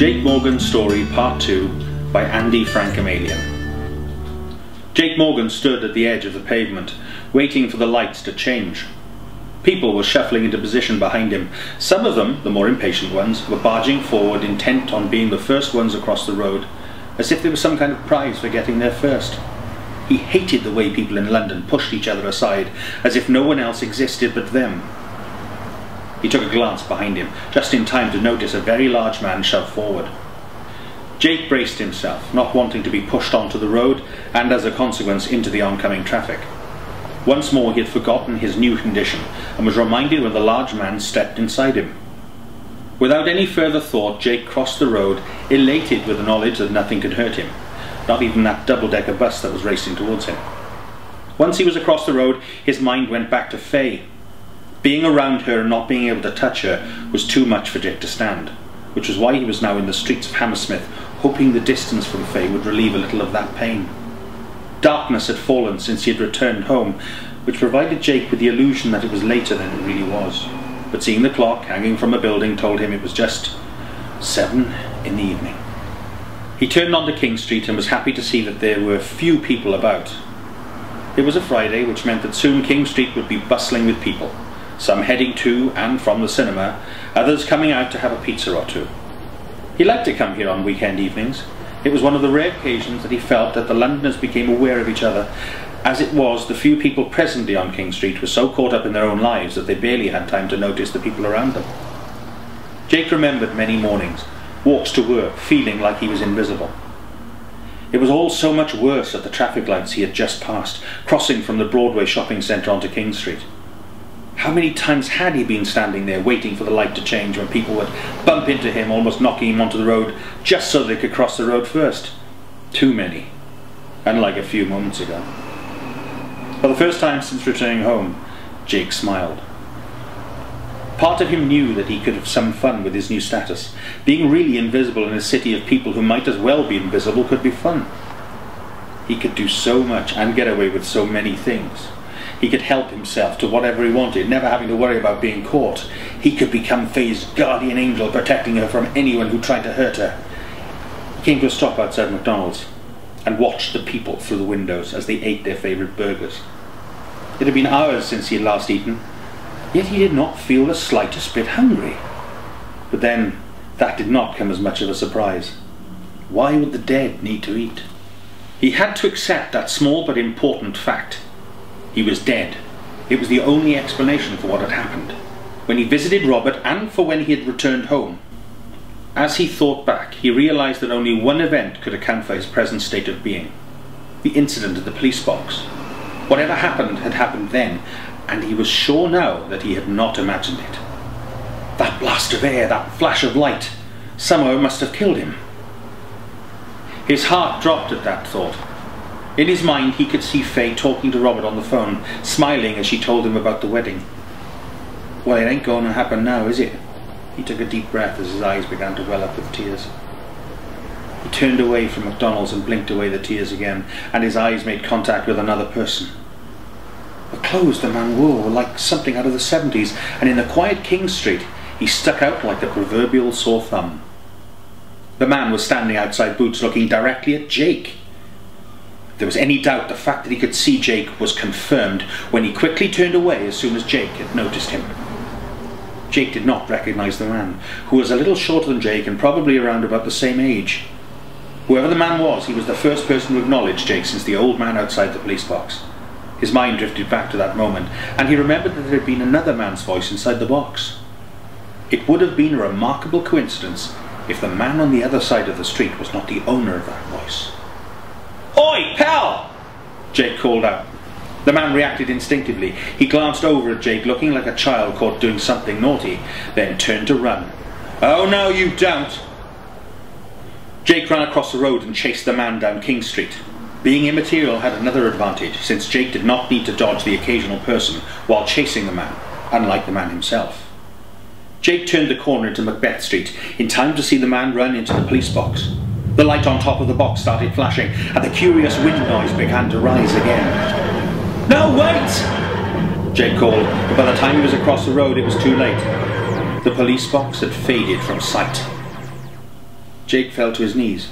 Jake Morgan's Story Part 2 by Andy Frankham-Allen. Jake Morgan stood at the edge of the pavement, waiting for the lights to change. People were shuffling into position behind him. Some of them, the more impatient ones, were barging forward, intent on being the first ones across the road, as if there was some kind of prize for getting there first. He hated the way people in London pushed each other aside, as if no one else existed but them. He took a glance behind him, just in time to notice a very large man shove forward. Jake braced himself, not wanting to be pushed onto the road, and as a consequence into the oncoming traffic. Once more he had forgotten his new condition, and was reminded when the large man stepped inside him. Without any further thought, Jake crossed the road, elated with the knowledge that nothing could hurt him, not even that double-decker bus that was racing towards him. Once he was across the road, his mind went back to Faye. Being around her and not being able to touch her was too much for Jake to stand, which was why he was now in the streets of Hammersmith, hoping the distance from Faye would relieve a little of that pain. Darkness had fallen since he had returned home, which provided Jake with the illusion that it was later than it really was. But seeing the clock hanging from a building told him it was just 7 in the evening. He turned onto King Street and was happy to see that there were few people about. It was a Friday, which meant that soon King Street would be bustling with people, some heading to and from the cinema, others coming out to have a pizza or two. He liked to come here on weekend evenings. It was one of the rare occasions that he felt that the Londoners became aware of each other. As it was, the few people presently on King Street were so caught up in their own lives that they barely had time to notice the people around them. Jake remembered many mornings, walks to work, feeling like he was invisible. It was all so much worse at the traffic lights he had just passed, crossing from the Broadway shopping centre onto King Street. How many times had he been standing there waiting for the light to change when people would bump into him, almost knocking him onto the road, just so they could cross the road first? Too many, unlike a few moments ago. For the first time since returning home, Jake smiled. Part of him knew that he could have some fun with his new status. Being really invisible in a city of people who might as well be invisible could be fun. He could do so much and get away with so many things. He could help himself to whatever he wanted, never having to worry about being caught. He could become Faye's guardian angel, protecting her from anyone who tried to hurt her. He came to a stop outside McDonald's and watched the people through the windows as they ate their favourite burgers. It had been hours since he had last eaten, yet he did not feel the slightest bit hungry. But then, that did not come as much of a surprise. Why would the dead need to eat? He had to accept that small but important fact. He was dead. It was the only explanation for what had happened, when he visited Robert and for when he had returned home. As he thought back, he realised that only one event could account for his present state of being: the incident at the police box. Whatever happened had happened then, and he was sure now that he had not imagined it. That blast of air, that flash of light, somehow must have killed him. His heart dropped at that thought. In his mind he could see Faye talking to Robert on the phone, smiling as she told him about the wedding. Well, it ain't going to happen now, is it? He took a deep breath as his eyes began to well up with tears. He turned away from McDonald's and blinked away the tears again, and his eyes made contact with another person. The clothes the man wore were like something out of the 70s, and in the quiet King Street he stuck out like the proverbial sore thumb. The man was standing outside Boots looking directly at Jake. If there was any doubt, the fact that he could see Jake was confirmed when he quickly turned away as soon as Jake had noticed him. Jake did not recognise the man, who was a little shorter than Jake and probably around about the same age. Whoever the man was, he was the first person to acknowledge Jake since the old man outside the police box. His mind drifted back to that moment, and he remembered that there had been another man's voice inside the box. It would have been a remarkable coincidence if the man on the other side of the street was not the owner of that voice. "Oi, pal!" Jake called out. The man reacted instinctively. He glanced over at Jake, looking like a child caught doing something naughty, then turned to run. "Oh no, you don't!" Jake ran across the road and chased the man down King Street. Being immaterial had another advantage, since Jake did not need to dodge the occasional person while chasing the man, unlike the man himself. Jake turned the corner into Macbeth Street, in time to see the man run into the police box. The light on top of the box started flashing, and the curious wind noise began to rise again. "No, wait!" Jake called, but by the time he was across the road it was too late. The police box had faded from sight. Jake fell to his knees.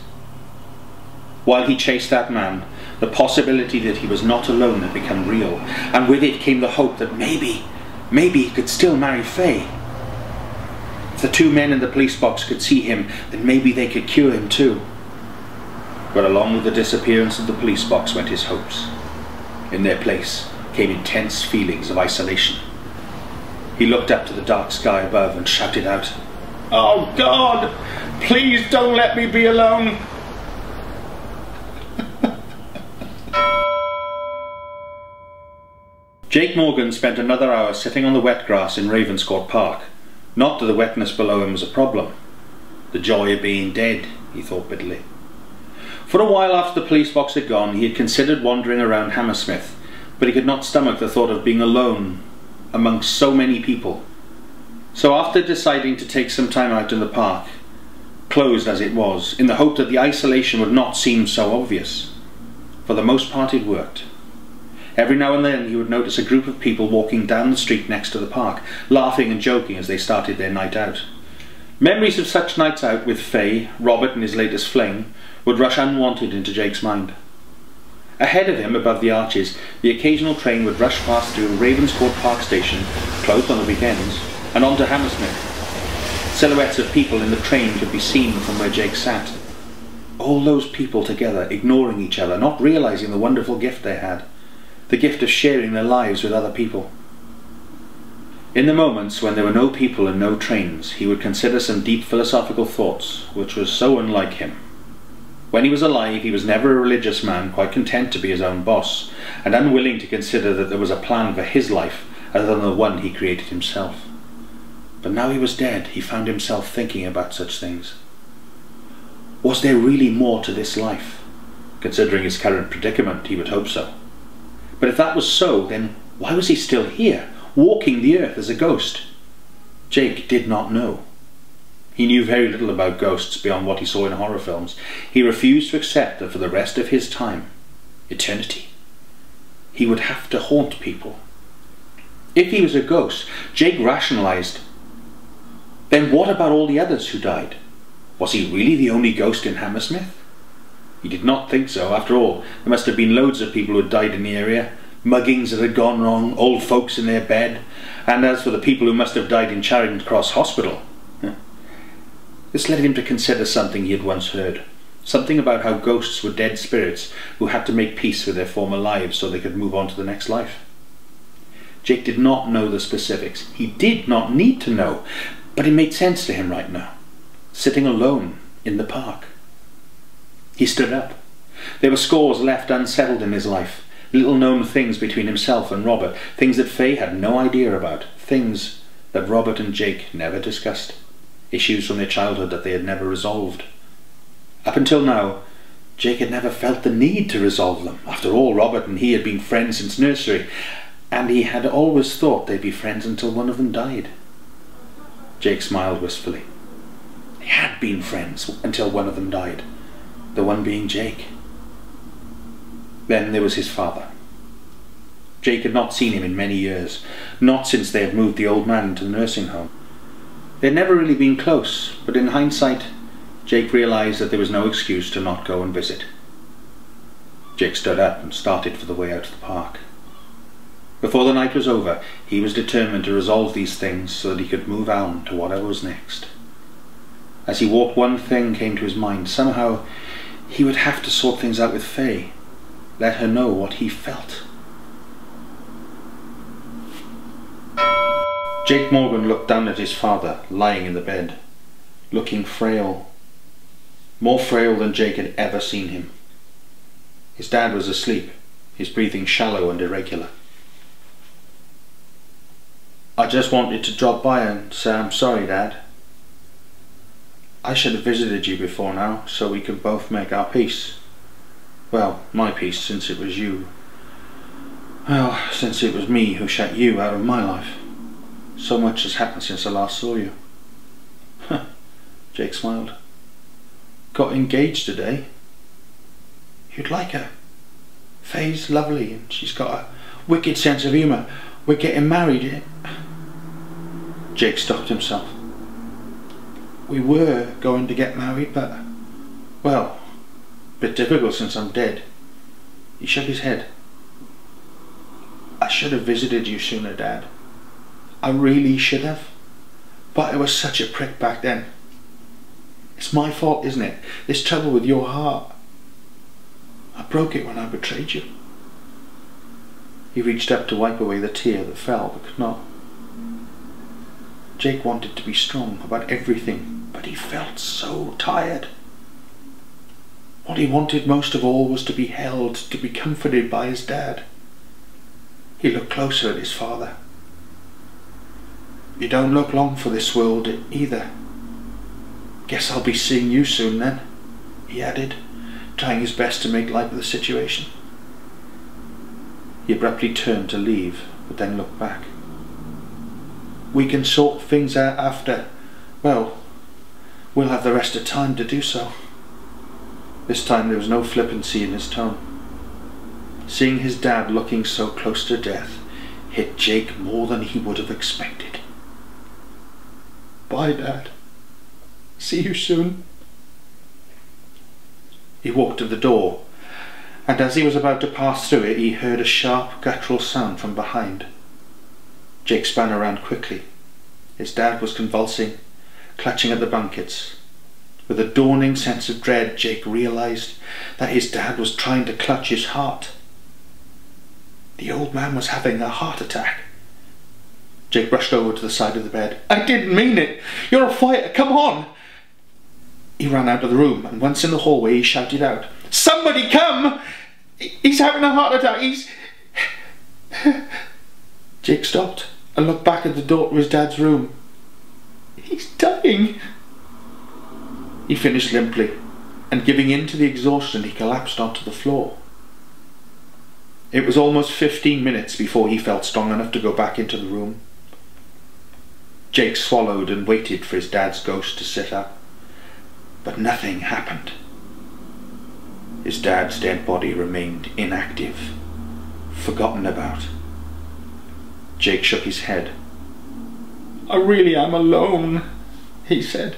While he chased that man, the possibility that he was not alone had become real, and with it came the hope that maybe he could still marry Faye. If the two men in the police box could see him, then maybe they could cure him too. But along with the disappearance of the police box went his hopes. In their place came intense feelings of isolation. He looked up to the dark sky above and shouted out, "Oh God, please don't let me be alone!" Jake Morgan spent another hour sitting on the wet grass in Ravenscourt Park. Not that the wetness below him was a problem. The joy of being dead, he thought bitterly. For a while after the police box had gone, he had considered wandering around Hammersmith, but he could not stomach the thought of being alone amongst so many people. So after deciding to take some time out in the park, closed as it was, in the hope that the isolation would not seem so obvious, for the most part it worked. Every now and then he would notice a group of people walking down the street next to the park, laughing and joking as they started their night out. Memories of such nights out with Faye, Robert and his latest fling would rush unwanted into Jake's mind. Ahead of him, above the arches, the occasional train would rush past through Ravenscourt Park Station, closed on the weekends, and on to Hammersmith. Silhouettes of people in the train could be seen from where Jake sat. All those people together, ignoring each other, not realising the wonderful gift they had. The gift of sharing their lives with other people. In the moments when there were no people and no trains, he would consider some deep philosophical thoughts, which was so unlike him. When he was alive, he was never a religious man, quite content to be his own boss, and unwilling to consider that there was a plan for his life other than the one he created himself. But now he was dead, he found himself thinking about such things. Was there really more to this life? Considering his current predicament, he would hope so. But if that was so, then why was he still here, walking the earth as a ghost? Jake did not know. He knew very little about ghosts beyond what he saw in horror films. He refused to accept that for the rest of his time, eternity, he would have to haunt people. If he was a ghost, Jake rationalised, then what about all the others who died? Was he really the only ghost in Hammersmith? He did not think so. After all, there must have been loads of people who had died in the area, muggings that had gone wrong, old folks in their bed, and as for the people who must have died in Charing Cross Hospital, this led him to consider something he had once heard, something about how ghosts were dead spirits who had to make peace with their former lives so they could move on to the next life. Jake did not know the specifics. He did not need to know, but it made sense to him right now, sitting alone in the park. He stood up. There were scores left unsettled in his life, little-known things between himself and Robert, things that Faye had no idea about, things that Robert and Jake never discussed, issues from their childhood that they had never resolved. Up until now, Jake had never felt the need to resolve them. After all, Robert and he had been friends since nursery, and he had always thought they'd be friends until one of them died. Jake smiled wistfully. They had been friends until one of them died. The one being Jake. Then there was his father. Jake had not seen him in many years, not since they had moved the old man into the nursing home. They had never really been close, but in hindsight, Jake realised that there was no excuse to not go and visit. Jake stood up and started for the way out of the park. Before the night was over, he was determined to resolve these things so that he could move on to whatever was next. As he walked, one thing came to his mind. Somehow, he would have to sort things out with Faye. Let her know what he felt. Jake Morgan looked down at his father, lying in the bed, looking frail. More frail than Jake had ever seen him. His dad was asleep, his breathing shallow and irregular. I just wanted to drop by and say I'm sorry, Dad. I should have visited you before now, so we could both make our peace. Well, my peace, since it was you. Well, since it was me who shut you out of my life. So much has happened since I last saw you. Huh, Jake smiled. Got engaged today. You'd like her. Faye's lovely and she's got a wicked sense of humour. We're getting married. Jake stopped himself. We were going to get married, but Well, bit difficult since I'm dead. He shook his head. I should have visited you sooner, Dad. I really should have. But I was such a prick back then. It's my fault, isn't it? This trouble with your heart. I broke it when I betrayed you. He reached up to wipe away the tear that fell but could not. Jake wanted to be strong about everything, but he felt so tired. What he wanted most of all was to be held, to be comforted by his dad. He looked closer at his father. You don't look long for this world either. Guess I'll be seeing you soon then, he added, trying his best to make light of the situation. He abruptly turned to leave, but then looked back. We can sort things out after. Well, we'll have the rest of time to do so. This time there was no flippancy in his tone. Seeing his dad looking so close to death hit Jake more than he would have expected. Bye, Dad. See you soon. He walked to the door, and as he was about to pass through it, he heard a sharp, guttural sound from behind. Jake spun around quickly. His dad was convulsing, clutching at the blankets. With a dawning sense of dread, Jake realized that his dad was trying to clutch his heart. The old man was having a heart attack. Jake rushed over to the side of the bed. I didn't mean it! You're a fighter, come on! He ran out of the room, and once in the hallway he shouted out, Somebody come! He's having a heart attack, he's... Jake stopped and looked back at the door to his dad's room. He's dying! He finished limply, and giving in to the exhaustion, he collapsed onto the floor. It was almost 15 minutes before he felt strong enough to go back into the room. Jake swallowed and waited for his dad's ghost to sit up, but nothing happened. His dad's dead body remained inactive, forgotten about. Jake shook his head. I really am alone, he said.